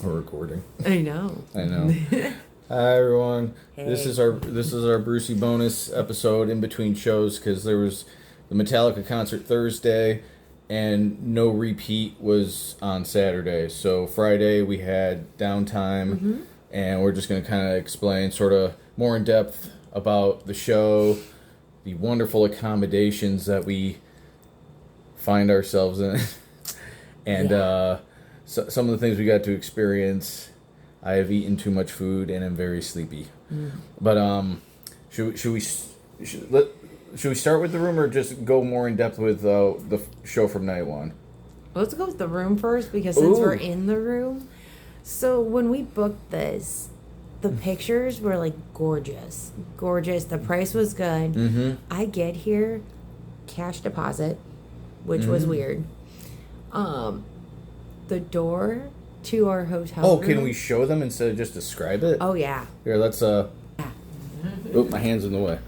We're recording. I know. Hi everyone. Hey. This is our Brucey bonus episode in between shows because there was the Metallica concert Thursday and no repeat was on Saturday. So Friday we had downtime and we're just going to kind of explain sort of more in depth about the show, the wonderful accommodations that we find ourselves in, and so, some of the things we got to experience. I have eaten too much food and am very sleepy. But should we start with the room or just go more in depth with the show from night one? Let's go with the room first because since we're in the room. So when we booked this, the pictures were like gorgeous. The price was good. I get here, cash deposit, which was weird. The door to our hotel room. Can we show them instead of just describe it? Oh, yeah. Here, let's, Oh, my hand's in the way.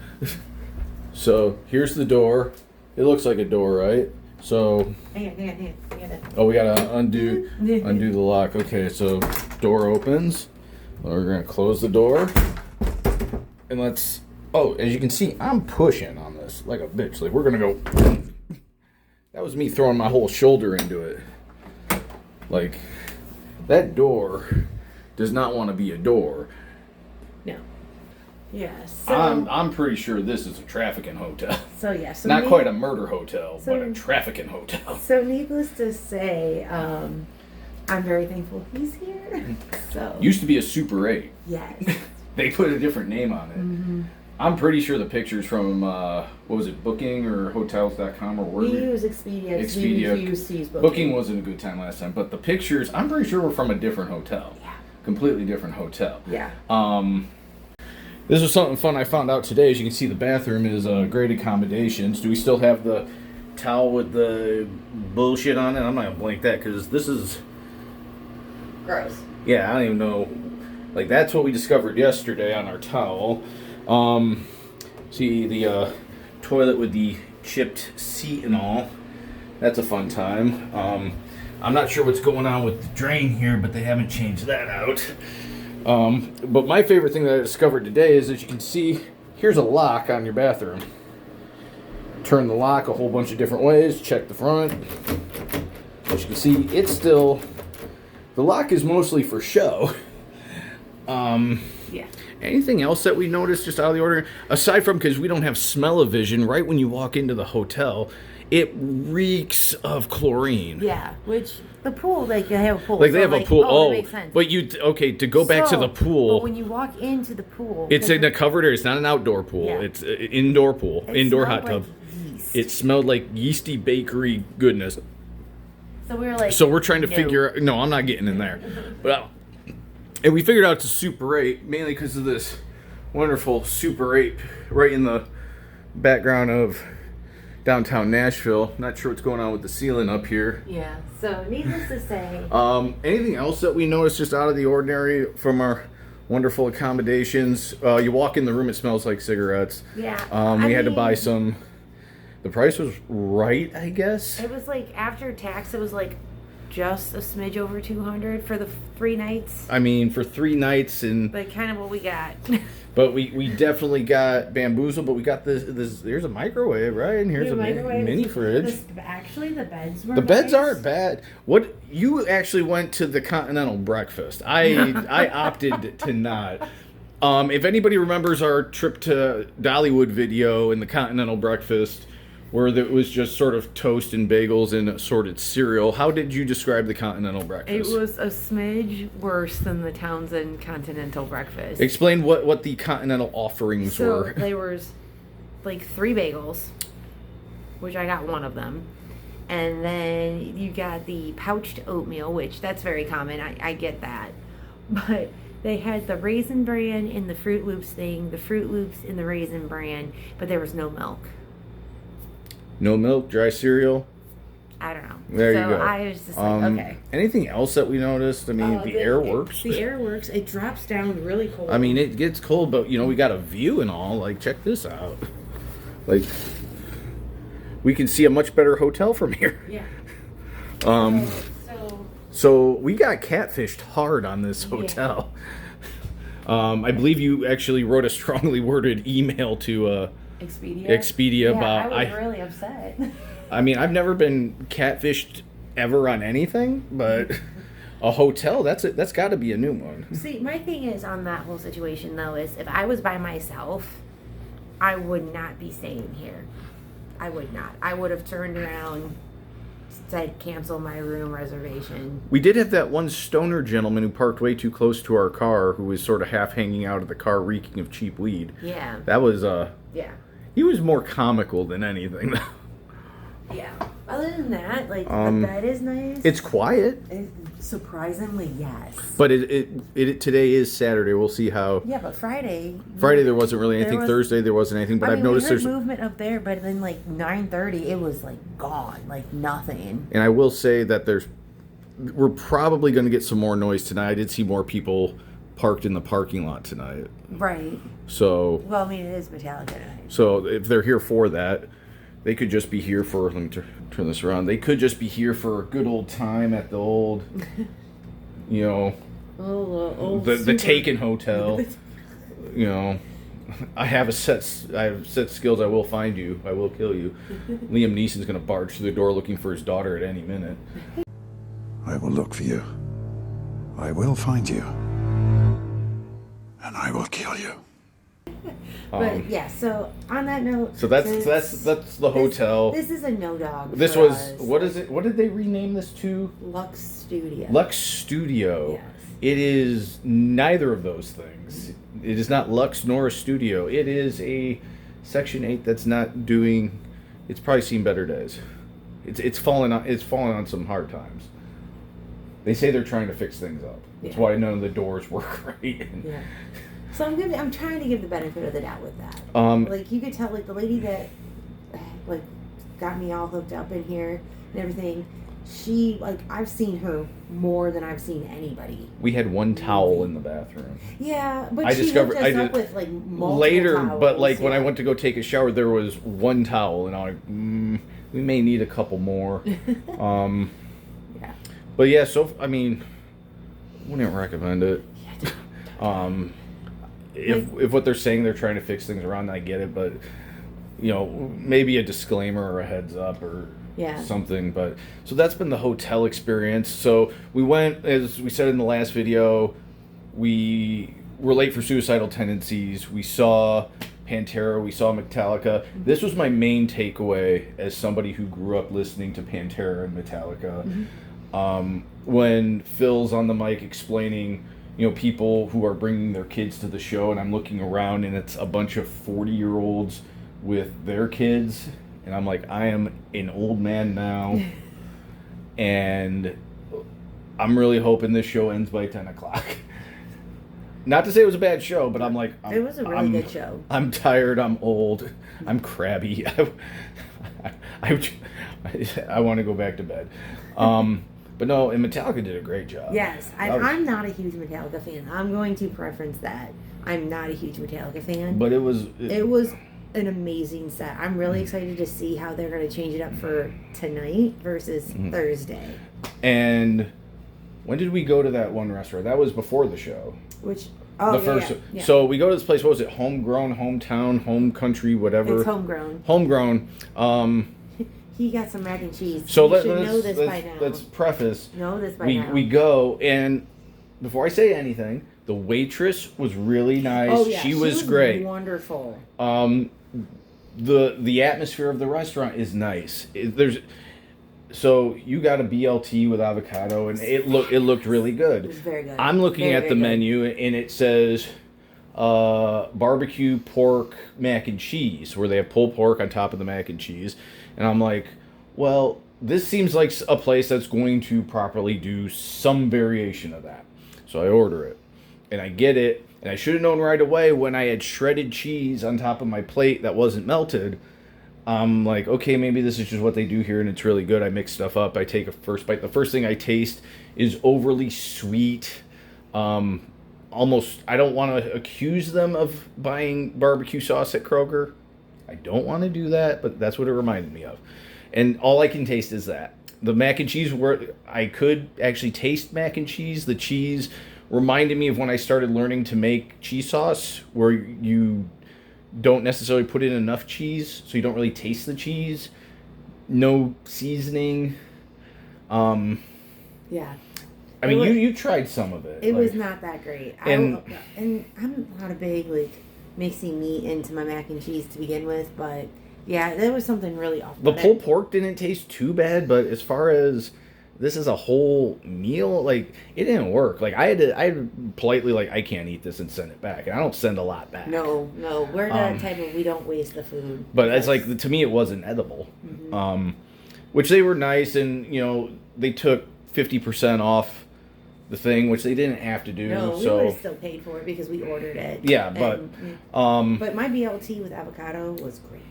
So, here's the door. It looks like a door, right? So... Hang on. Oh, we gotta undo the lock. Okay, so, door opens. We're gonna close the door. And let's... Oh, as you can see, I'm pushing on this like a bitch. Like, we're gonna go... That was me throwing my whole shoulder into it. Like... That door does not want to be a door. No. Yeah. So I'm pretty sure this is a trafficking hotel. So yeah. So not quite a murder hotel, but a trafficking hotel. So needless to say, I'm very thankful he's here. So used to be a Super 8. Yes. They put a different name on it. I'm pretty sure the pictures from what was it, Booking or Hotels.com or where? We use Expedia. Expedia. Booking wasn't a good time last time, but the pictures I'm pretty sure were from a different hotel. Yeah. Completely different hotel. Yeah. This was something fun I found out today. As you can see, the bathroom is great accommodations. Do we still have the towel with the bullshit on it? I'm not gonna blank that because this is gross. Yeah, I don't even know. Like that's what we discovered yesterday on our towel. See the toilet with the chipped seat and all. That's a fun time. I'm not sure what's going on with the drain here, but they haven't changed that out. But my favorite thing that I discovered today is, as you can see, here's a lock on your bathroom. Turn the lock a whole bunch of different ways. Check the front. As you can see, it's still... The lock is mostly for show. Yeah. Anything else that we noticed just out of the ordinary? Aside from, because we don't have smell-o-vision, right when you walk into the hotel, it reeks of chlorine. Yeah, which the pool, like they have a pool. Like they have a pool. Oh, that makes sense. But to go back to the pool. But when you walk into the pool, it's in a covered area. It's not an outdoor pool. Yeah. It's an indoor pool, indoor hot tub. Yeast. It smelled like yeasty bakery goodness. So we were like. So we're trying to figure. No, I'm not getting in there. But. And we figured out it's a Super 8, mainly because of this wonderful Super 8 right in the background of downtown Nashville. Not sure what's going on with the ceiling up here. Yeah, so needless to say. Anything else that we noticed just out of the ordinary from our wonderful accommodations? You walk in the room, it smells like cigarettes. Yeah. We had to buy some. The price was right, I guess. It was like, after tax, it was like just a smidge over $200 for the 3 nights. I mean, for 3 nights and... But kind of what we got. But we definitely got bamboozled, but we got this there's a microwave, right? And here's a mini fridge. Actually, the beds were The beds aren't bad. What you actually went to the continental breakfast. I opted to not. If anybody remembers our trip to Dollywood video and the continental breakfast, where it was just sort of toast and bagels and assorted cereal. How did you describe the continental breakfast? It was a smidge worse than the Townsend continental breakfast. Explain what the continental offerings were. So there was like 3 bagels, which I got 1 of them. And then you got the pouched oatmeal, which that's very common. I get that. But they had the Raisin Bran in the Fruit Loops thing, the Fruit Loops in the Raisin Bran, but there was no milk. No milk, dry cereal. I don't know. There you go. I was just like, okay. Anything else that we noticed? I mean, the air works. The air works. It drops down really cold. I mean, it gets cold, but we got a view and all. Like, check this out. Like, we can see a much better hotel from here. Yeah. So So we got catfished hard on this hotel. I believe you actually wrote a strongly worded email to Expedia about. I was really upset. I mean, I've never been catfished ever on anything, but a hotel, that's got to be a new one. See, my thing is on that whole situation though is if I was by myself, I would not be staying here. I would not. I would have turned around, said cancel my room reservation. We did have that one stoner gentleman who parked way too close to our car, who was sort of half hanging out of the car, reeking of cheap weed. Yeah. That was Yeah. He was more comical than anything, though. Yeah. Other than that, like the bed is nice. It's quiet. Surprisingly, yes. But it today is Saturday. We'll see how. Yeah, but Friday there wasn't really anything. Thursday there wasn't anything. But I've noticed we heard there's movement up there. But then like 9:30, it was like gone, like nothing. And I will say that we're probably going to get some more noise tonight. I did see more people parked in the parking lot tonight. Right. So. Well, I mean, it is Metallica tonight. So if they're here for that, they could just be here for. Let me turn this around. They could just be here for a good old time at the old, the Taken Hotel. I have set skills. I will find you. I will kill you. Liam Neeson's going to barge through the door looking for his daughter at any minute. I will look for you. I will find you. And I will kill you. But yeah, so on that note, so that's the hotel. This is a no dog. This was us. What is it? What did they rename this to? Lux Studio. Lux Studio. Yes. It is neither of those things. It is not Lux nor a studio. It is a Section 8 that's not doing. It's probably seen better days. It's fallen on some hard times. They say they're trying to fix things up. That's why none of the doors work right. Yeah. So I'm trying to give the benefit of the doubt with that. Like you could tell, like the lady that like got me all hooked up in here and everything. She I've seen her more than I've seen anybody. We had one towel in the bathroom. Yeah, but she hooked us up with like multiple later. Towels, but like when I went to go take a shower, there was one towel, and I'm like, we may need a couple more. Yeah. But yeah, so I mean, wouldn't recommend it. If what they're saying they're trying to fix things around, I get it, but maybe a disclaimer or a heads up or something. But so that's been the hotel experience. So we went, as we said in the last video, we were late for Suicidal Tendencies. We saw Pantera, we saw Metallica. Mm-hmm. This was my main takeaway as somebody who grew up listening to Pantera and Metallica. Mm-hmm. When Phil's on the mic explaining people who are bringing their kids to the show, and I'm looking around and it's a bunch of 40-year-olds with their kids, and I'm like, I am an old man now, and I'm really hoping this show ends by 10 o'clock. Not to say it was a bad show, but I'm like... it was a really good show. I'm tired, I'm old, I'm crabby. I want to go back to bed. But no, and Metallica did a great job. Yes, I'm not a huge Metallica fan. I'm going to preference that. I'm not a huge Metallica fan. But it was an amazing set. I'm really excited to see how they're going to change it up for tonight versus Thursday. And when did we go to that one restaurant? That was before the show. Yeah. So we go to this place. What was it? Homegrown, hometown, home country, whatever. It's homegrown. Homegrown. He got some mac and cheese. So let's preface. Know this by now. We go, and before I say anything, the waitress was really nice. Oh, yeah. She was great. Wonderful. The atmosphere of the restaurant is nice. So you got a BLT with avocado, and it looked really good. It was very good. I'm looking at the menu, and it says barbecue pork mac and cheese, where they have pulled pork on top of the mac and cheese. And I'm like, well, this seems like a place that's going to properly do some variation of that. So I order it, and I get it, and I should have known right away when I had shredded cheese on top of my plate that wasn't melted. I'm like, okay, maybe this is just what they do here, and it's really good. I mix stuff up. I take a first bite. The first thing I taste is overly sweet. Almost, I don't want to accuse them of buying barbecue sauce at Kroger. I don't want to do that, but that's what it reminded me of. And all I can taste is that. The mac and cheese I could actually taste mac and cheese. The cheese reminded me of when I started learning to make cheese sauce, where you don't necessarily put in enough cheese, so you don't really taste the cheese. No seasoning. Yeah. I mean, you tried some of it. It was not that great. And I'm not a big, mixing meat into my mac and cheese to begin with, but yeah, there was something really off. The pulled pork didn't taste too bad, but as far as this is a whole meal, it didn't work. I had to politely, I can't eat this and send it back. And I don't send a lot back. No, we're the type of, we don't waste the food. But it's to me, it wasn't edible. Mm-hmm. Which they were nice, and, they took 50% off the thing, which they didn't have to do. No, we would have still paid for it because we ordered it. Yeah, but but my BLT with avocado was great.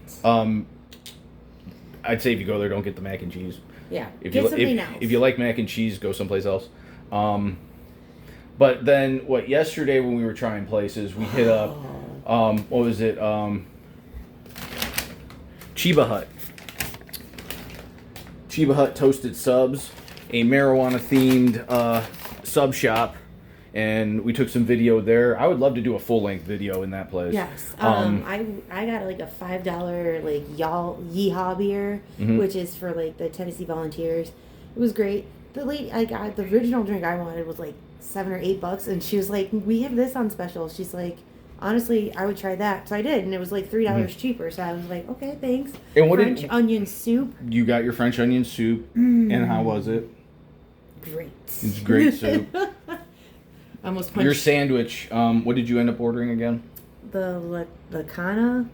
I'd say if you go there, don't get the mac and cheese. Yeah, if something else. If you like mac and cheese, go someplace else. But then yesterday when we were trying places, we hit up what was it? Chiba Hut. Chiba Hut Toasted Subs, a marijuana themed sub shop, and we took some video there. I would love to do a full length video in that place. Yes. I got a $5 Yeehaw beer, which is for the Tennessee Volunteers. It was great. The lady I got the original drink I wanted was $7 or $8, and she was like, "We have this on special." She's like, "Honestly, I would try that." So I did, and it was $3 cheaper. So I was like, "Okay, thanks." And French onion soup. You got your French onion soup, and how was it? Great. It's great soup. Almost punched. Your sandwich. What did you end up ordering again? The Lacana.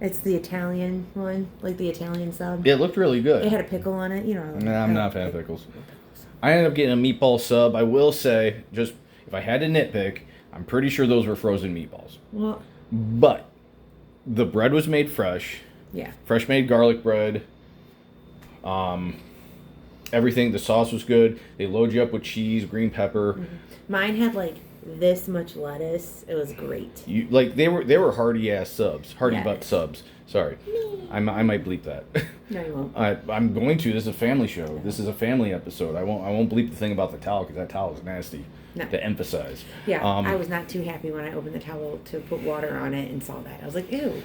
It's the Italian one, the Italian sub. It looked really good. It had a pickle on it, Nah, I'm not a fan of pickles. I ended up getting a meatball sub. I will say, just if I had to nitpick, I'm pretty sure those were frozen meatballs. Well, but the bread was made fresh. Yeah. Fresh made garlic bread. Everything. The sauce was good. They load you up with cheese, green pepper. Mm-hmm. Mine had this much lettuce. It was great. They were hearty ass subs, butt subs. Sorry, I might bleep that. No, you won't. I'm going to. This is a family show. This is a family episode. I won't bleep the thing about the towel because that towel is nasty. No. To emphasize. Yeah, I was not too happy when I opened the towel to put water on it and saw that. I was like, ew.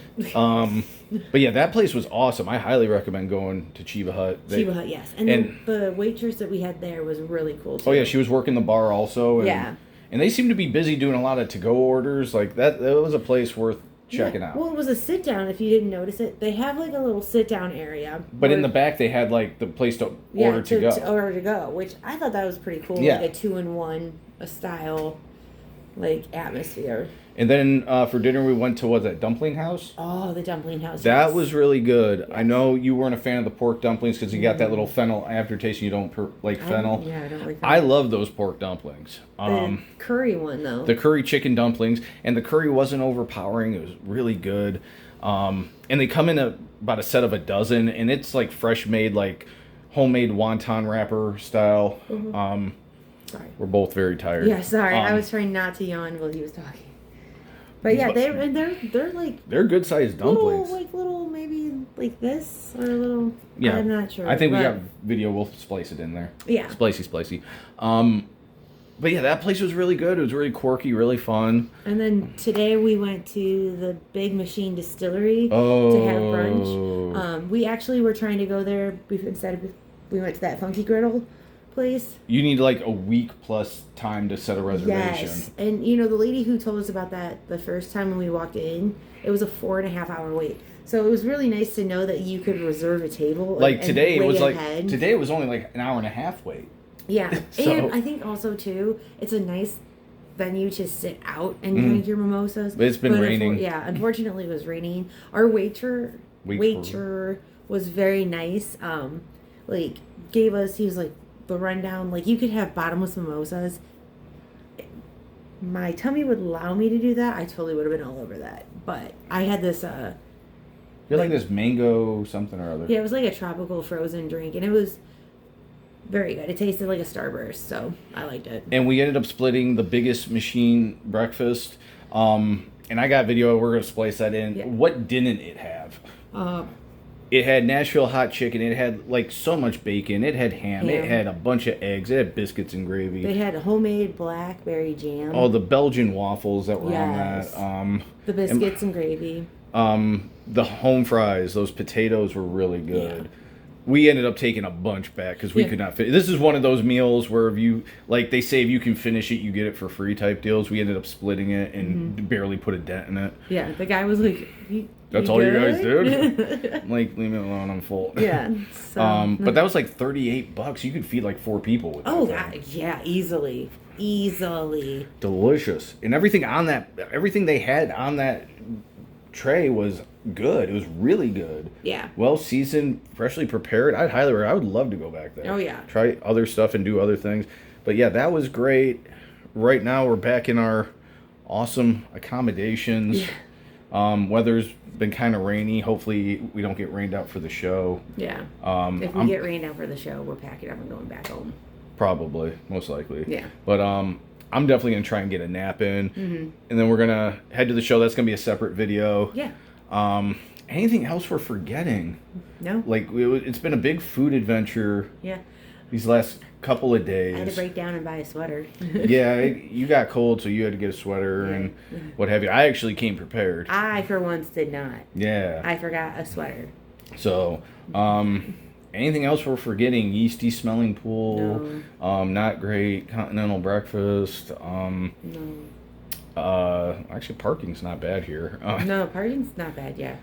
But yeah, that place was awesome. I highly recommend going to Chiba Hut. Chiba Hut, yes. And then the waitress that we had there was really cool too. Oh yeah, she was working the bar also. And, yeah. And they seem to be busy doing a lot of to-go orders. That was a place worth checking out. Well, it was a sit-down, if you didn't notice it. They have a little sit-down area. But in the back, they had the place to order to go. To order to go, which I thought that was pretty cool. Yeah. A 2-in-1 style, atmosphere. And then for dinner, we went to, Dumpling House? Oh, the Dumpling House. That was really good. Yes. I know you weren't a fan of the pork dumplings because you got that little fennel aftertaste and you don't like fennel. Yeah, I don't like fennel. I love those pork dumplings. The curry one, though. The curry chicken dumplings. And the curry wasn't overpowering. It was really good. And they come in about a set of a dozen. And it's fresh made, homemade wonton wrapper style. Mm-hmm. Sorry. We're both very tired. Yeah, sorry. I was trying not to yawn while he was talking. But yeah, they're good sized dumplings. Little maybe this or a little. Yeah, I'm not sure. I think we got video. We'll splice it in there. Yeah, splicey. But yeah, that place was really good. It was really quirky, really fun. And then today we went to the Big Machine Distillery to have brunch. We actually were trying to go there instead of we went to that Funky Griddle place. You need a week plus time to set a reservation. Yes, and the lady who told us about that the first time when we walked in, it was a 4.5 hour wait. So it was really nice to know that you could reserve a table. Today it was ahead. Today it was only an hour and a half wait. Yeah, and I think also too, it's a nice venue to sit out and drink your mimosas. But it's been raining. Unfortunately it was raining. Our waiter was very nice. Gave us, he was the rundown, you could have bottomless mimosas. My tummy would allow me to do that. I totally would have been all over that. But I had this You're this mango something or other. Yeah, it was a tropical frozen drink, and it was very good. It tasted like a Starburst, so I liked it. And we ended up splitting the biggest machine breakfast. And I got video, we're gonna splice that in. Yeah. What didn't it have? It had Nashville hot chicken. It had like so much bacon. It had ham. It had a bunch of eggs. It had biscuits and gravy. They had homemade blackberry jam. Oh, the Belgian waffles that were Yes. on that. The biscuits and gravy. The home fries. Those potatoes were really good. Yeah. We ended up taking a bunch back because we could not fit. This is one of those meals where if you, like they say if you can finish it, you get it for free type deals. We ended up splitting it and barely put a dent in it. Yeah, the guy was like, That's all you guys did? I'm like, leave me alone, I'm full. Yeah. So, but that was like $38. You could feed like 4 people with that. oh, thing. yeah, easily. Delicious. And everything they had on that tray was good. It was really good. Yeah. Well seasoned, freshly prepared. I would love to go back there. Oh, yeah. Try other stuff and do other things. But yeah, that was great. Right now we're back in our awesome accommodations. Yeah. Weather's been kind of rainy. Hopefully we don't get rained out for the show. Yeah. If we get rained out for the show, we're packing up and going back home. Probably, most likely. Yeah. But I'm definitely gonna try and get a nap in, and then we're gonna head to the show. That's gonna be a separate video. Yeah. Anything else we're forgetting? No. Like it's been a big food adventure. Yeah. These last couple of days. I had to break down and buy a sweater. Yeah, you got cold, so you had to get a sweater and what have you. I actually came prepared. I, for once, did not. Yeah. I forgot a sweater. So, anything else we're forgetting? Yeasty smelling pool. No. Not great. Continental breakfast. No. Actually, parking's not bad here. No, parking's not bad, yeah.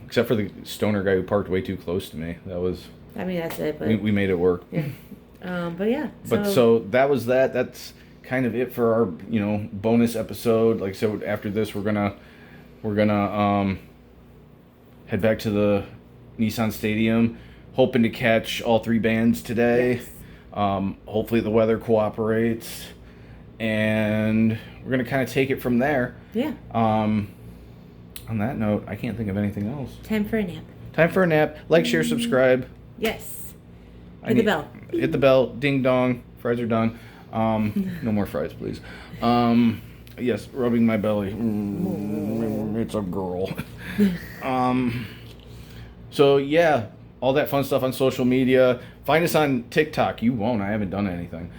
Except for the stoner guy who parked way too close to me. That was. I mean, that's it, but... We made it work. Yeah. But yeah. So that was that. That's kind of it for our, bonus episode. Like I said, after this, we're gonna head back to the Nissan Stadium, hoping to catch all 3 bands today. Yes. Hopefully the weather cooperates, and we're gonna kind of take it from there. Yeah. On that note, I can't think of anything else. Time for a nap. Time for a nap. Like, share, subscribe. Yes. Hit the bell. Hit the bell. Ding dong. Fries are done. No more fries, please. Yes, rubbing my belly. It's a girl. So yeah, all that fun stuff on social media. Find us on TikTok. You won't. I haven't done anything.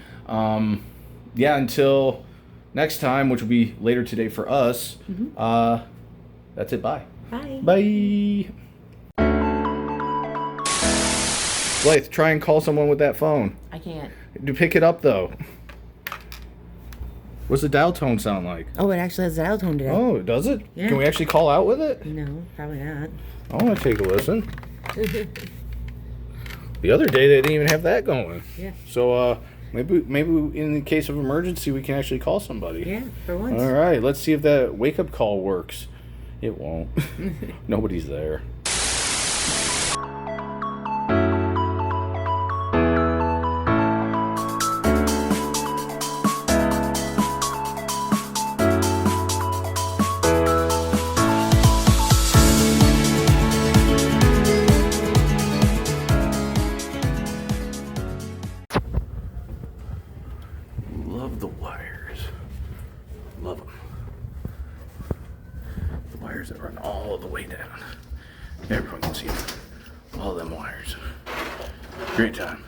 Yeah, until next time, which will be later today for us. That's it. Bye. Bye. Bye. Blythe, try and call someone with that phone. I can't. Do pick it up though. What's the dial tone sound like? Oh, it actually has dial tone today. Oh, does it? Yeah. Can we actually call out with it? No, probably not. I want to take a listen. The other day they didn't even have that going. Yeah. So maybe in the case of emergency we can actually call somebody. Yeah, for once. All right, let's see if that wake up call works. It won't. Nobody's there. Love the wires. Love them. The wires that run all the way down. Everyone can see them. All them wires. Great time.